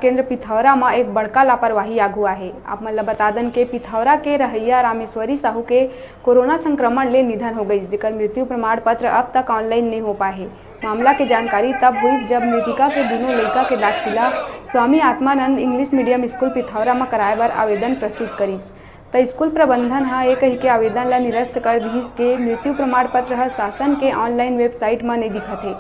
केंद्र पिथौरा में एक बड़का लापरवाही आगू आहे। आप मन ल बता दन के पिथौरा के रहैया रामेश्वरी साहू के कोरोना संक्रमण ले निधन हो गई, जेकर मृत्यु प्रमाण पत्र अब तक ऑनलाइन नहीं हो पाए। मामला के जानकारी तब हुई जब मृतिका के दोनों लड़का के दाखिला Swami Atmanand English medium school Pithora में कराए बर आवेदन प्रस्तुत करिस। तो स्कूल प्रबंधन ये कही के आवेदन ला निरस्त कर दीस के मृत्यु प्रमाण पत्र शासन के ऑनलाइन वेबसाइट में नहीं दिखत है,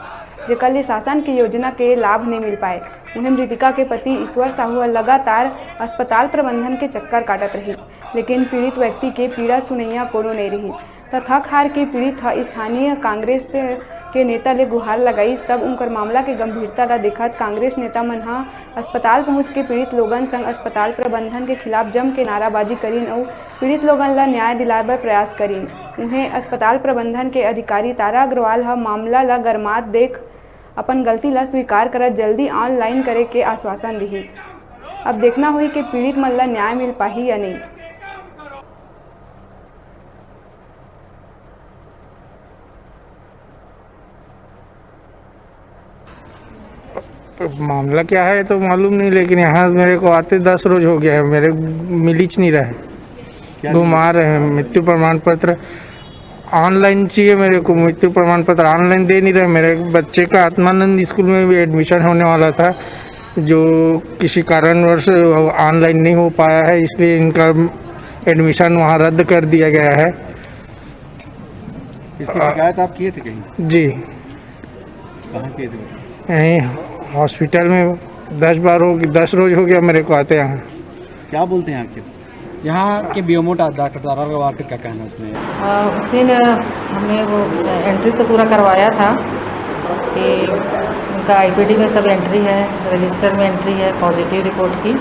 जेकर ले शासन के योजना के लाभ नहीं मिल पाए। उन्हें मृतिका के पति ईश्वर साहू लगातार अस्पताल प्रबंधन के चक्कर काटत रही, लेकिन पीड़ित व्यक्ति के पीड़ा सुनैया कोनो नहीं रही। तो थक हार के पीड़ित स्थानीय कांग्रेस के नेता ले गुहार लगाईस। तब उनकर मामला के गंभीरता ला देखत कांग्रेस नेता मन अस्पताल पहुंच के पीड़ित लोगन संग अस्पताल प्रबंधन के खिलाफ जम के नाराबाजी करीन और पीड़ित लोगन ला न्याय दिलाए बर प्रयास करीन। उन्हें अस्पताल प्रबंधन के अधिकारी तारा अग्रवाल मामला ला गरमात देख अपन गलती ला स्वीकार करत जल्दी ऑनलाइन करे के आश्वासन दिहिस। अब देखना हुई कि पीड़ित मन ला न्याय मिल पाही या नहीं। मामला क्या है तो मालूम नहीं, लेकिन यहाँ मेरे को आते 10 रोज हो गया है, मेरे मिलीच नहीं रहे, घुमा रहे हैं। मृत्यु प्रमाण पत्र ऑनलाइन चाहिए मेरे को, मृत्यु प्रमाण पत्र ऑनलाइन दे नहीं रहे। मेरे बच्चे का आत्मानंद स्कूल में भी एडमिशन होने वाला था, जो किसी कारणवश ऑनलाइन नहीं हो पाया है, इसलिए इनका एडमिशन वहाँ रद्द कर दिया गया है। इसकी शिकायत आप किए थे कहीं? जी, कहाँ किए थे? यहीं हॉस्पिटल में 10 रोज हो गया मेरे को आते यहाँ। क्या बोलते हैं आपके यहाँ के बीएमओ डॉक्टर तारा अग्रवाल का क्या कहना है उसमें? उस दिन हमने वो एंट्री तो पूरा करवाया था कि उनका आईपीडी में सब एंट्री है, रजिस्टर में एंट्री है पॉजिटिव रिपोर्ट की।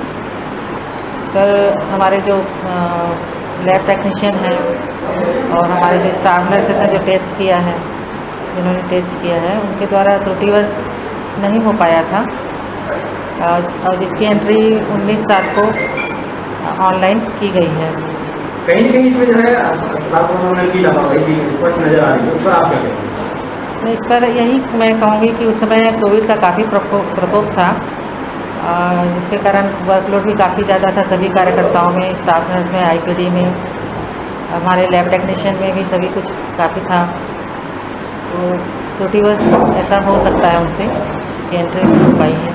फिर हमारे जो लैब टेक्नीशियन हैं और हमारे जो स्टाफ नर्सेस हैं जो टेस्ट किया है, जिन्होंने टेस्ट किया है, उनके द्वारा त्रुटिवश नहीं हो पाया था और जिसकी एंट्री 19/7 को ऑनलाइन की गई है। कहीं कहीं इसमें जो है अस्पताल की लापरवाही की स्पष्ट नजर आ रही है, उस पर आप क्या कहेंगे? इस पर यही मैं कहूँगी कि उस समय कोविड का काफ़ी प्रकोप था, जिसके कारण वर्कलोड भी काफ़ी ज़्यादा था सभी कार्यकर्ताओं में, स्टाफ नर्स में, आईपीडी में, हमारे लैब टेक्नीशियन में भी सभी कुछ काफ़ी था। तो त्रुटिवश ऐसा हो सकता है उनसे कि एंट्री नहीं हो पाई है।